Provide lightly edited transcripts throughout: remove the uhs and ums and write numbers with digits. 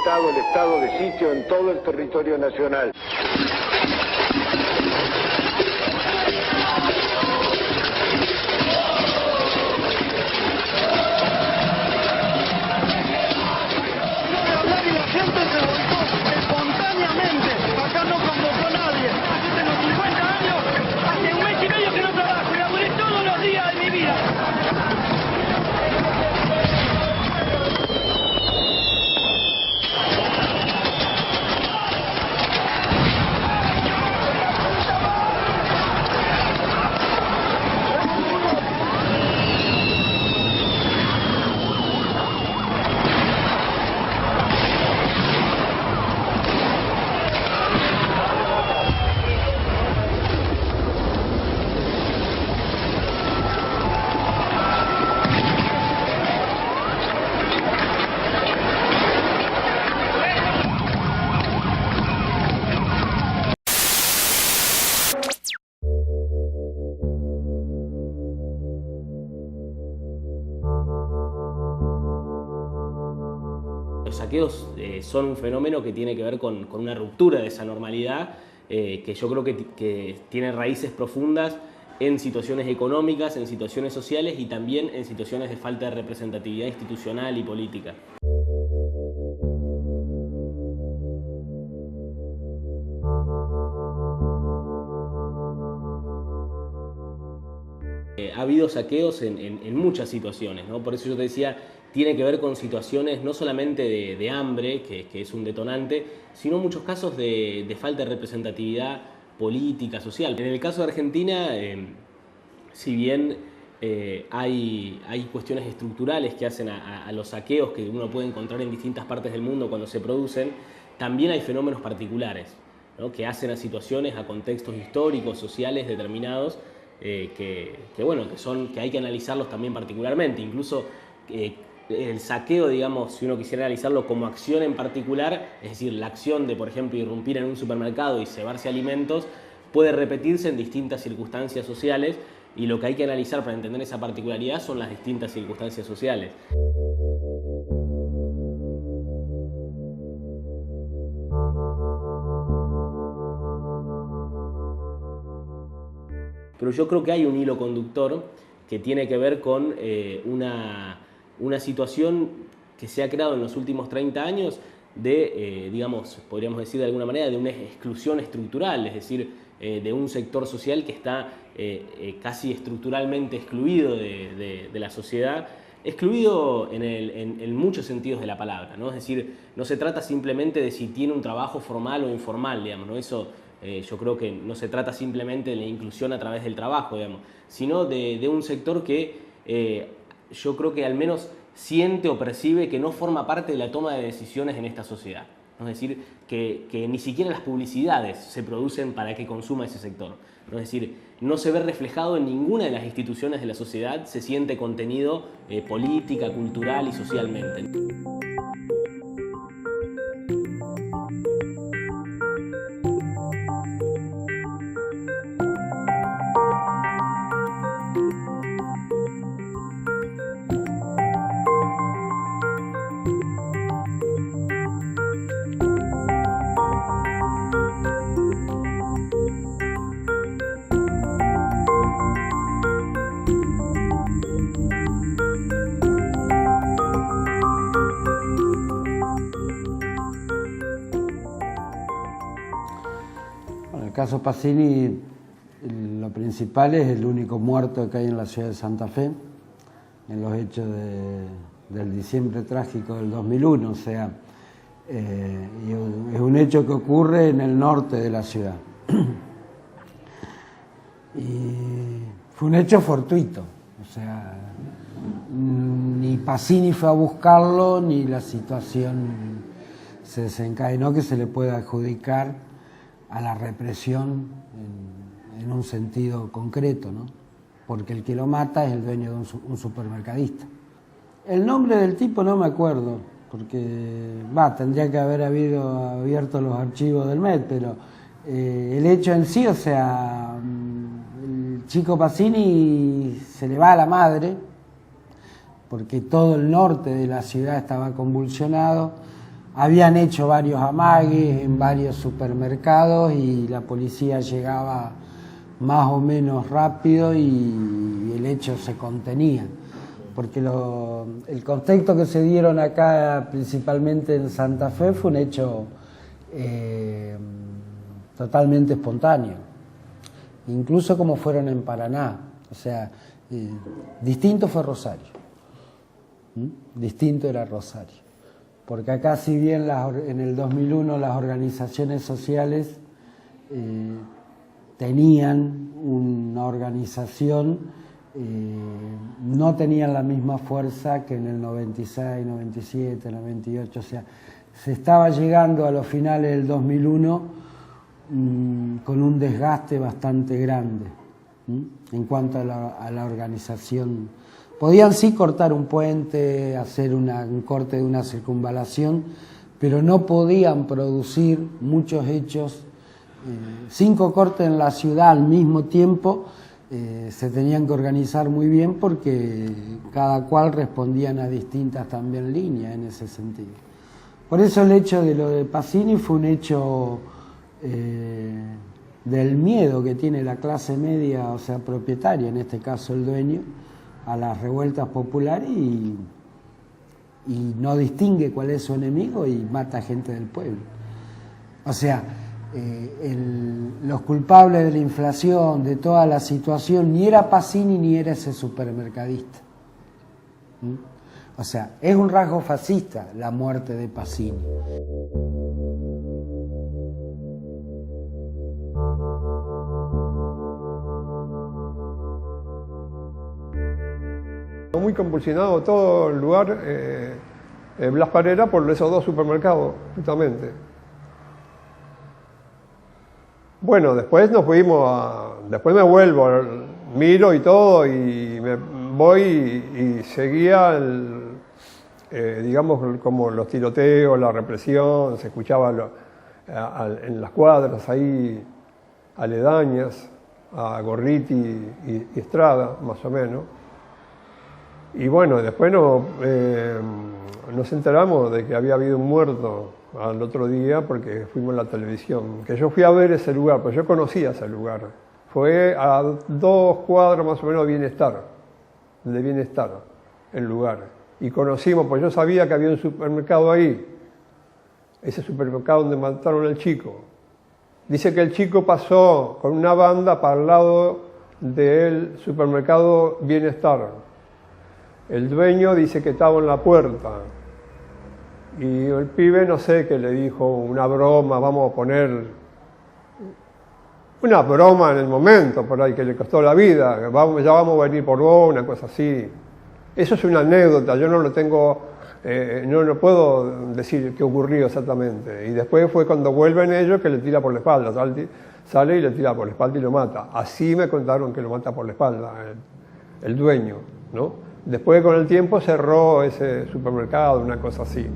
decretado el estado de sitio en todo el territorio nacional. Los saqueos son un fenómeno que tiene que ver con una ruptura de esa normalidad que yo creo que tiene raíces profundas en situaciones económicas, en situaciones sociales y también en situaciones de falta de representatividad institucional y política. Ha habido saqueos en muchas situaciones, ¿no? Por eso yo te decía, tiene que ver con situaciones no solamente de hambre, que es un detonante, sino en muchos casos de falta de representatividad política, social. En el caso de Argentina, si bien hay cuestiones estructurales que hacen a los saqueos que uno puede encontrar en distintas partes del mundo cuando se producen, también hay fenómenos particulares, ¿no? Que hacen a situaciones, a contextos históricos, sociales determinados, que hay que analizarlos también particularmente. Incluso el saqueo, digamos, si uno quisiera analizarlo como acción en particular, es decir, la acción de, por ejemplo, irrumpir en un supermercado y cebarse alimentos, puede repetirse en distintas circunstancias sociales, y lo que hay que analizar para entender esa particularidad son las distintas circunstancias sociales. Pero yo creo que hay un hilo conductor que tiene que ver con una situación que se ha creado en los últimos 30 años de, digamos, podríamos decir de alguna manera, de una exclusión estructural, es decir, de un sector social que está casi estructuralmente excluido de la sociedad, excluido en muchos sentidos de la palabra, ¿no? Es decir, no se trata simplemente de si tiene un trabajo formal o informal, digamos, ¿no? Eso yo creo que no se trata simplemente de la inclusión a través del trabajo, digamos, sino de un sector que yo creo que al menos siente o percibe que no forma parte de la toma de decisiones en esta sociedad. ¿No? Es decir, que ni siquiera las publicidades se producen para que consuma ese sector. ¿No? Es decir, no se ve reflejado en ninguna de las instituciones de la sociedad, se siente contenido política, cultural y socialmente. En el caso Pacini, lo principal es el único muerto que hay en la ciudad de Santa Fe, en los hechos del diciembre trágico del 2001, o sea, es un hecho que ocurre en el norte de la ciudad. Y fue un hecho fortuito, o sea, ni Pacini fue a buscarlo, ni la situación se desencadenó que se le pueda adjudicar a la represión en un sentido concreto, ¿no? Porque el que lo mata es el dueño de un supermercadista. El nombre del tipo no me acuerdo, porque tendría que haber abierto los archivos del MED, pero el hecho en sí, o sea, el chico Pacini se le va a la madre, porque todo el norte de la ciudad estaba convulsionado, habían hecho varios amagues en varios supermercados y la policía llegaba más o menos rápido y el hecho se contenía. Porque el contexto que se dieron acá, principalmente en Santa Fe, fue un hecho totalmente espontáneo. Incluso como fueron en Paraná. O sea, distinto fue Rosario. Distinto era Rosario. Porque acá, si bien en el 2001 las organizaciones sociales tenían una organización, no tenían la misma fuerza que en el 96, 97, 98. O sea, se estaba llegando a los finales del 2001 con un desgaste bastante grande en cuanto a la organización. Podían sí cortar un puente, hacer un corte de una circunvalación, pero no podían producir muchos hechos. 5 cortes en la ciudad al mismo tiempo se tenían que organizar muy bien porque cada cual respondían a distintas también líneas en ese sentido. Por eso el hecho de lo de Pacini fue un hecho del miedo que tiene la clase media, o sea, propietaria, en este caso el dueño, a las revueltas populares y no distingue cuál es su enemigo y mata a gente del pueblo. O sea, los culpables de la inflación, de toda la situación, ni era Pacini ni era ese supermercadista. O sea, es un rasgo fascista la muerte de Pacini. Muy convulsionado todo el lugar, Blas Parera, por esos 2 supermercados, justamente. Bueno, después nos fuimos después me vuelvo, miro y todo, y me voy y seguía, digamos, como los tiroteos, la represión, se escuchaba en las cuadras ahí aledañas a Gorriti y Estrada, más o menos. Y bueno, después nos enteramos de que había habido un muerto al otro día porque fuimos a la televisión. Que yo fui a ver ese lugar, pues yo conocía ese lugar. Fue a 2 cuadras más o menos de Bienestar, el lugar. Y conocimos, pues yo sabía que había un supermercado ahí. Ese supermercado donde mataron al chico. Dice que el chico pasó con una banda para el lado del supermercado Bienestar. El dueño dice que estaba en la puerta y el pibe, no sé, qué le dijo, una broma, vamos a poner una broma en el momento, por ahí, que le costó la vida, ya vamos a venir por vos, una cosa así. Eso es una anécdota, yo no lo tengo, no lo puedo decir qué ocurrió exactamente. Y después fue cuando vuelven ellos que le tira por la espalda, sale y le tira por la espalda y lo mata. Así me contaron que lo mata por la espalda el dueño, ¿no? Después con el tiempo cerró ese supermercado, una cosa así.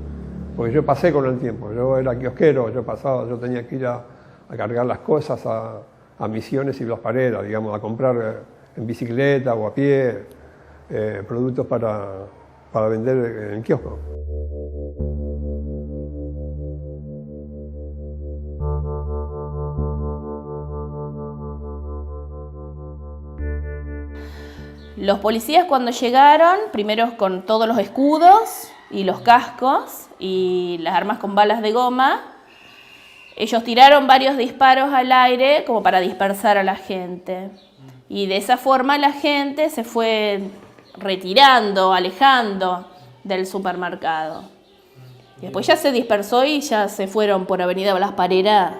Porque yo pasé con el tiempo, yo era kiosquero, yo tenía que ir a cargar las cosas a Misiones y Blas Parera, digamos, a comprar en bicicleta o a pie productos para vender en el kiosco. Los policías cuando llegaron, primero con todos los escudos y los cascos y las armas con balas de goma, ellos tiraron varios disparos al aire como para dispersar a la gente. Y de esa forma la gente se fue retirando, alejando del supermercado. Y después ya se dispersó y ya se fueron por Avenida Blas Parera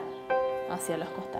hacia los costados.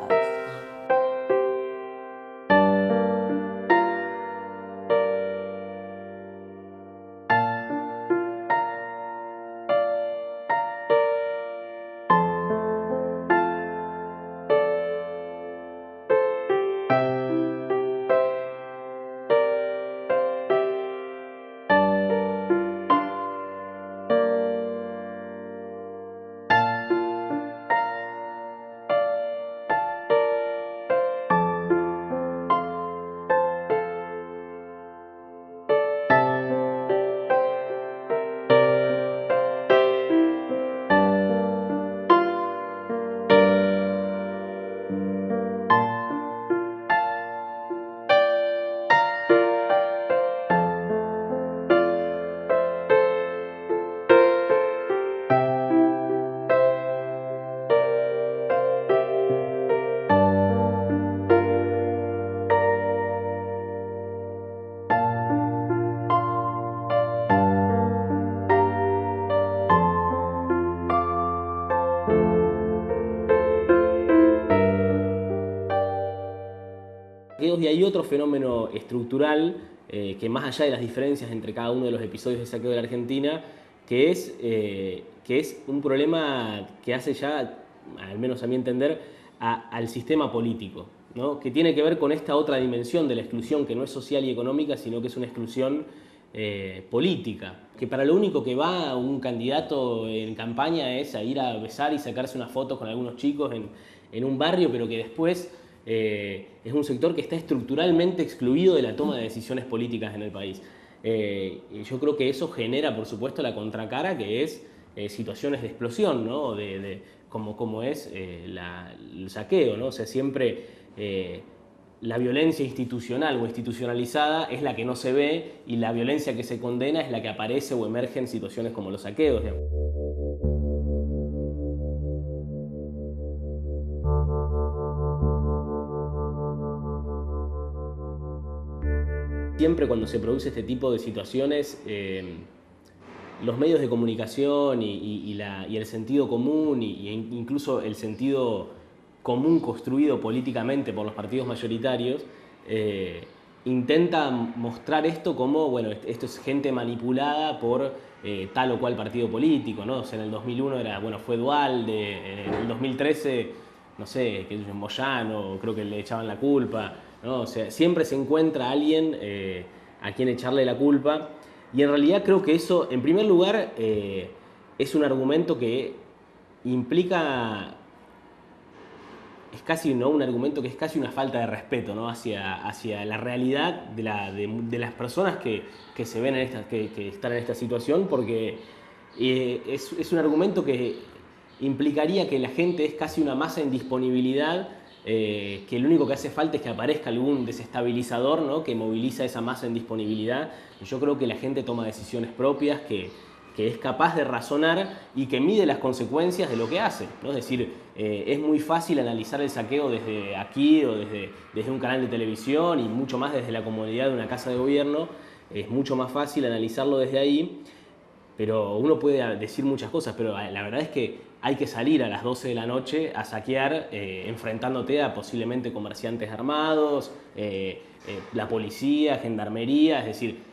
saqueos, y hay otro fenómeno estructural que más allá de las diferencias entre cada uno de los episodios de saqueo de la Argentina, que es un problema que hace ya, al menos a mi entender, al sistema político, ¿no? Que tiene que ver con esta otra dimensión de la exclusión, que no es social y económica, sino que es una exclusión política, que para lo único que va un candidato en campaña es a ir a besar y sacarse unas fotos con algunos chicos en un barrio, pero que después es un sector que está estructuralmente excluido de la toma de decisiones políticas en el país. Y yo creo que eso genera, por supuesto, la contracara, que es situaciones de explosión, ¿no? Como es el saqueo, ¿no? O sea, siempre la violencia institucional o institucionalizada es la que no se ve, y la violencia que se condena es la que aparece o emerge en situaciones como los saqueos, digamos. Siempre cuando se produce este tipo de situaciones, los medios de comunicación y el sentido común, y incluso el sentido común construido políticamente por los partidos mayoritarios, intentan mostrar esto como, bueno, esto es gente manipulada por tal o cual partido político, ¿no? O sea, en el 2001 fue Duhalde, en el 2013, no sé, Moyano, creo que le echaban la culpa, ¿no? O sea, siempre se encuentra alguien a quien echarle la culpa, y en realidad creo que eso, en primer lugar, es un argumento que implica, es casi, ¿no?, un argumento que es casi una falta de respeto, ¿no?, hacia la realidad de las personas que se ven que están en esta situación, porque es un argumento que implicaría que la gente es casi una masa en disponibilidad, que lo único que hace falta es que aparezca algún desestabilizador, ¿no?, que moviliza esa masa en disponibilidad. Y yo creo que la gente toma decisiones propias, que es capaz de razonar y que mide las consecuencias de lo que hace, ¿no? Es decir, es muy fácil analizar el saqueo desde aquí o desde un canal de televisión, y mucho más desde la comodidad de una casa de gobierno. Es mucho más fácil analizarlo desde ahí, pero uno puede decir muchas cosas, pero la verdad es que hay que salir a las 12 de la noche a saquear, enfrentándote a posiblemente comerciantes armados, la policía, gendarmería, es decir,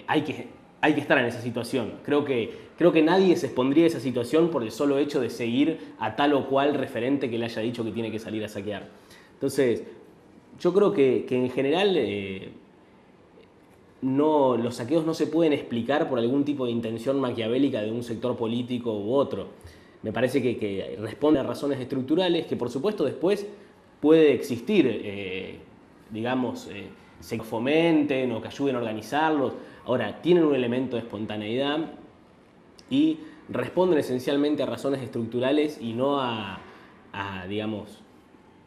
hay que estar en esa situación. Creo que nadie se expondría a esa situación por el solo hecho de seguir a tal o cual referente que le haya dicho que tiene que salir a saquear. Entonces, yo creo que en general los saqueos no se pueden explicar por algún tipo de intención maquiavélica de un sector político u otro. Me parece que responde a razones estructurales que, por supuesto, después puede existir, se fomenten o que ayuden a organizarlos. Ahora, tienen un elemento de espontaneidad y responden esencialmente a razones estructurales y no a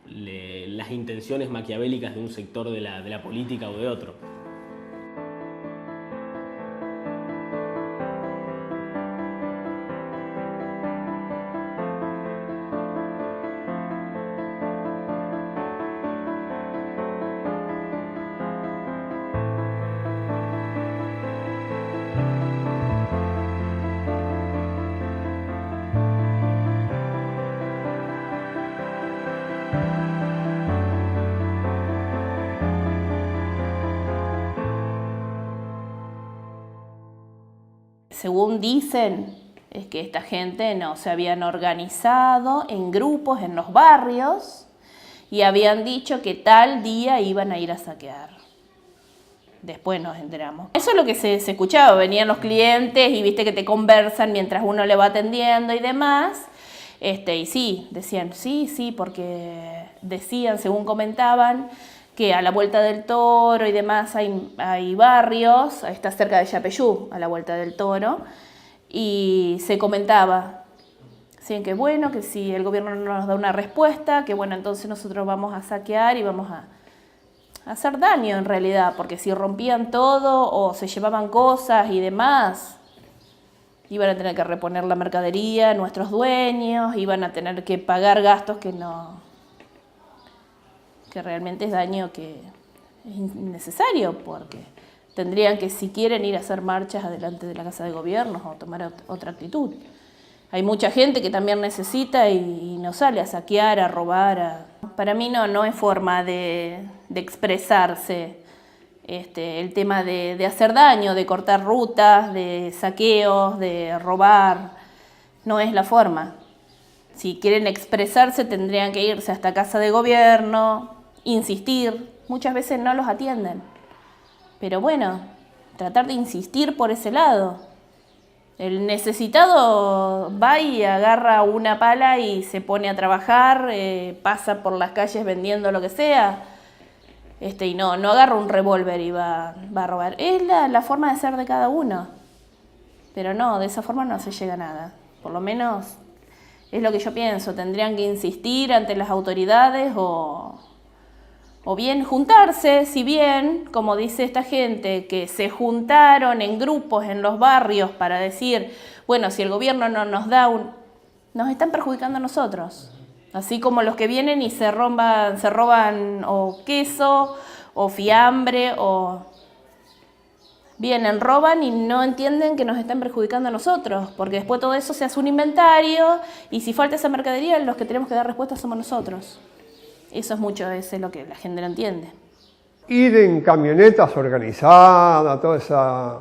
las intenciones maquiavélicas de un sector de la política o de otro. Según dicen, es que esta gente no se habían organizado en grupos en los barrios y habían dicho que tal día iban a ir a saquear. Después nos enteramos. Eso es lo que se escuchaba. Venían los clientes y viste que te conversan mientras uno le va atendiendo y demás. Y sí, decían, sí, porque decían, según comentaban, que a la Vuelta del Toro y demás hay barrios, está cerca de Yapeyú, a la Vuelta del Toro, y se comentaba, ¿sí?, que bueno, que si el gobierno no nos da una respuesta, que bueno, entonces nosotros vamos a saquear y vamos a hacer daño en realidad, porque si rompían todo o se llevaban cosas y demás, iban a tener que reponer la mercadería, nuestros dueños, iban a tener que pagar gastos que realmente es daño que es innecesario, porque tendrían que, si quieren, ir a hacer marchas adelante de la Casa de Gobierno o tomar otra actitud. Hay mucha gente que también necesita y no sale a saquear, a robar, para mí no es forma de expresarse el tema de hacer daño, de cortar rutas, de saqueos, de robar. No es la forma. Si quieren expresarse tendrían que irse hasta Casa de Gobierno, insistir. Muchas veces no los atienden. Pero bueno, tratar de insistir por ese lado. El necesitado va y agarra una pala y se pone a trabajar, pasa por las calles vendiendo lo que sea, y no agarra un revólver y va a robar. Es la forma de ser de cada uno. Pero no, de esa forma no se llega a nada. Por lo menos es lo que yo pienso. Tendrían que insistir ante las autoridades o bien juntarse, si bien, como dice esta gente, que se juntaron en grupos en los barrios para decir, bueno, si el gobierno no nos da nos están perjudicando a nosotros. Así como los que vienen y se roban o queso o fiambre o vienen, roban y no entienden que nos están perjudicando a nosotros, porque después todo eso se hace un inventario y si falta esa mercadería, los que tenemos que dar respuesta somos nosotros. Eso es lo que la gente no entiende. Ir en camionetas organizadas, toda esa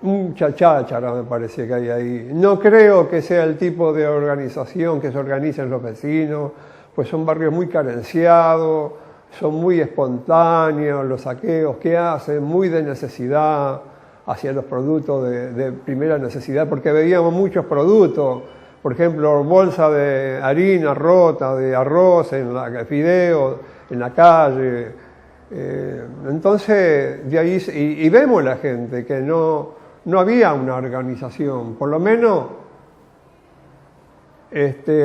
mucha cháchara me parece que hay ahí. No creo que sea el tipo de organización que se organizan los vecinos, pues son barrios muy carenciados, son muy espontáneos los saqueos que hacen, muy de necesidad hacia los productos de primera necesidad, porque veíamos muchos productos. Por ejemplo, bolsa de harina rota, de arroz, fideos, en la calle. Entonces, de ahí, y vemos la gente que no había una organización. Por lo menos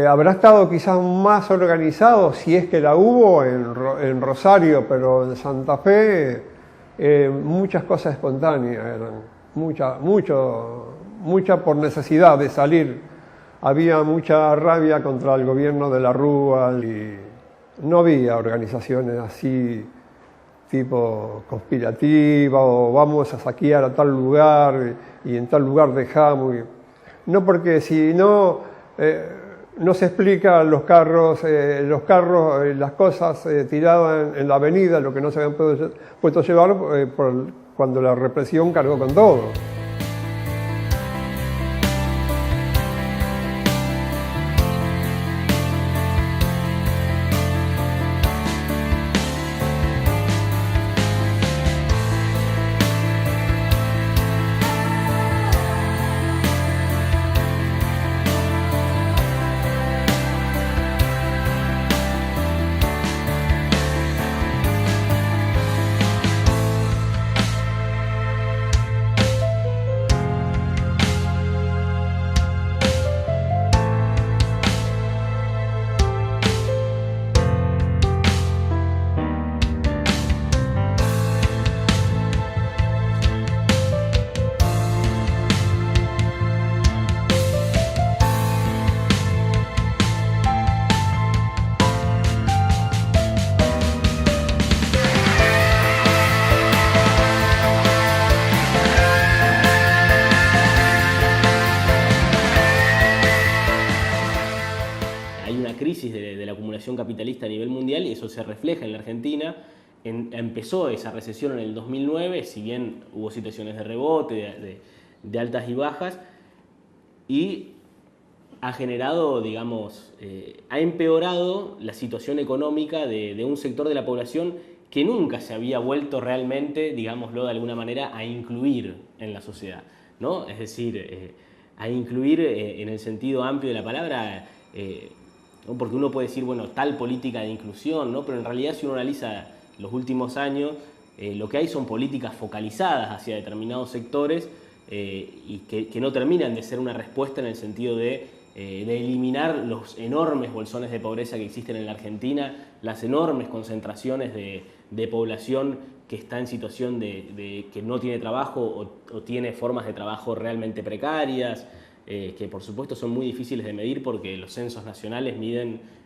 habrá estado quizás más organizado, si es que la hubo, en Rosario, pero en Santa Fe muchas cosas espontáneas eran. Mucha por necesidad de salir. Había mucha rabia contra el gobierno de la Rúa y no había organizaciones así tipo conspirativa o vamos a saquear a tal lugar y en tal lugar dejamos. No, porque si no, no se explica los carros, las cosas tiradas en la avenida, lo que no se habían puesto a llevar cuando la represión cargó con todo. De la acumulación capitalista a nivel mundial y eso se refleja en la Argentina. Empezó esa recesión en el 2009, si bien hubo situaciones de rebote, de altas y bajas, y ha generado, digamos, ha empeorado la situación económica de un sector de la población que nunca se había vuelto realmente, digámoslo de alguna manera, a incluir en la sociedad, ¿no? Es decir, a incluir en el sentido amplio de la palabra, ¿no? Porque uno puede decir, bueno, tal política de inclusión, ¿no? Pero en realidad si uno analiza los últimos años, lo que hay son políticas focalizadas hacia determinados sectores y que no terminan de ser una respuesta en el sentido de eliminar los enormes bolsones de pobreza que existen en la Argentina, las enormes concentraciones de población que está en situación de que no tiene trabajo o tiene formas de trabajo realmente precarias, que por supuesto son muy difíciles de medir porque los censos nacionales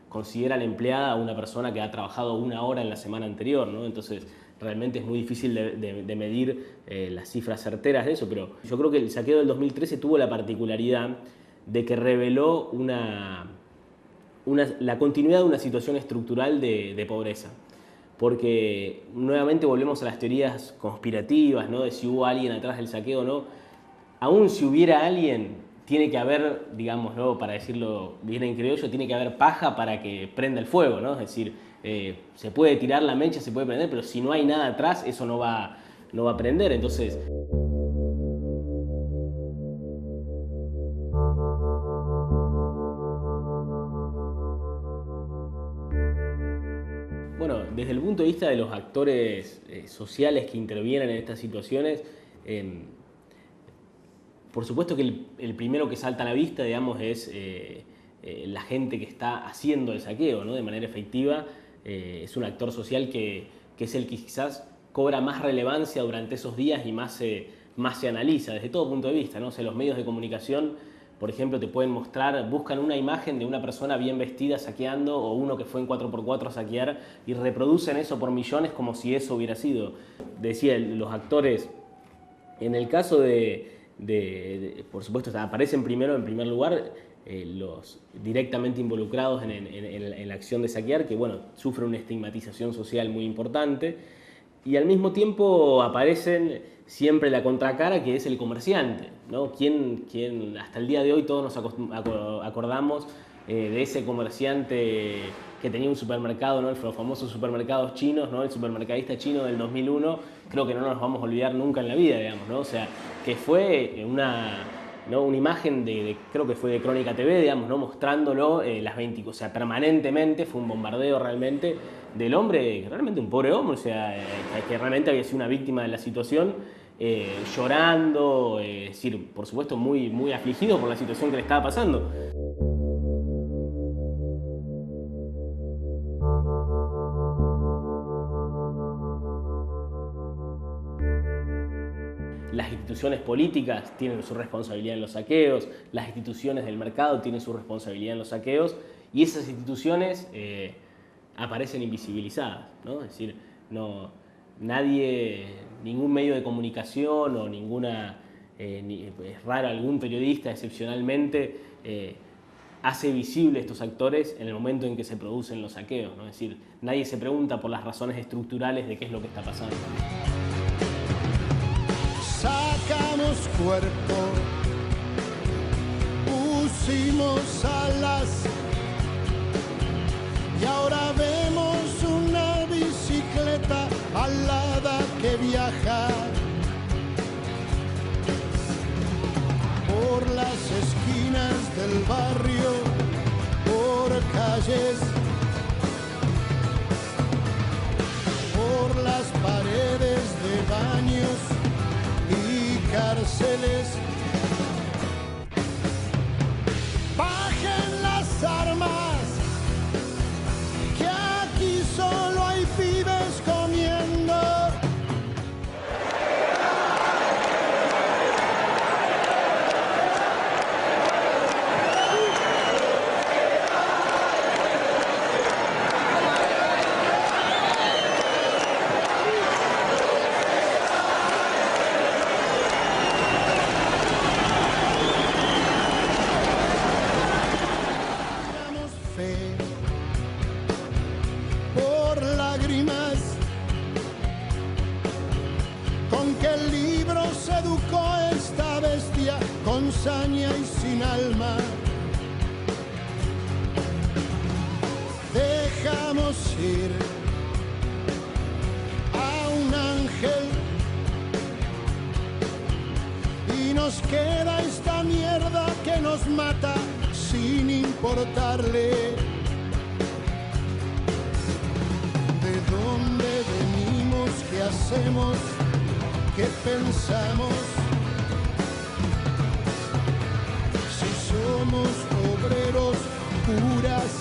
consideran empleada a una persona que ha trabajado 1 hora en la semana anterior, ¿no? Entonces realmente es muy difícil de medir las cifras certeras de eso, pero yo creo que el saqueo del 2013 tuvo la particularidad de que reveló un la continuidad de una situación estructural de pobreza. Porque nuevamente volvemos a las teorías conspirativas, ¿no? De si hubo alguien atrás del saqueo o no. Aún si hubiera alguien, tiene que haber, digamos, ¿no? Para decirlo bien en criollo, tiene que haber paja para que prenda el fuego, ¿no? Es decir, se puede tirar la mecha, se puede prender, pero si no hay nada atrás, eso no va a prender. Entonces, bueno, desde el punto de vista de los actores sociales que intervienen en estas situaciones, por supuesto que el primero que salta a la vista, digamos, es la gente que está haciendo el saqueo, ¿no? De manera efectiva. Es un actor social que es el que quizás cobra más relevancia durante esos días y más se analiza desde todo punto de vista, ¿no? O sea, los medios de comunicación, por ejemplo, te pueden mostrar, buscan una imagen de una persona bien vestida saqueando o uno que fue en 4x4 a saquear y reproducen eso por millones como si eso hubiera sido. Decía, los actores, en el caso por supuesto, aparecen primero, en primer lugar, los directamente involucrados en la acción de saquear, que bueno, sufren una estigmatización social muy importante, y al mismo tiempo aparecen siempre la contracara, que es el comerciante, ¿no? Quien hasta el día de hoy todos nos acordamos de ese comerciante que tenía un supermercado, ¿no? Los famosos supermercados chinos, ¿no? El supermercadista chino del 2001, creo que no nos vamos a olvidar nunca en la vida, digamos, ¿no? O sea, que fue una imagen creo que fue de Crónica TV, digamos, ¿no? Mostrándolo las 20, o sea, permanentemente, fue un bombardeo realmente del hombre, realmente un pobre hombre, o sea, que realmente había sido una víctima de la situación, llorando, es decir, por supuesto muy, muy afligido por la situación que le estaba pasando. Las instituciones políticas tienen su responsabilidad en los saqueos, las instituciones del mercado tienen su responsabilidad en los saqueos, y esas instituciones aparecen invisibilizadas, ¿no? Es decir, ningún medio de comunicación o es raro algún periodista excepcionalmente hace visible estos actores en el momento en que se producen los saqueos, ¿no? Es decir, nadie se pregunta por las razones estructurales de qué es lo que está pasando. Sacamos cuerpo, pusimos alas y ahora vemos una bicicleta alada que viaja por las esquinas del barrio, por calles, por las paredes de baños y cárceles. Bajen las armas, que aquí solo hay pibes comiendo. Por lágrimas, con que el libro seducó esta bestia con saña y sin alma. Dejamos ir a un ángel y nos queda esta mierda que nos mata sin importarle de dónde venimos, qué hacemos, qué pensamos, si somos obreros, curas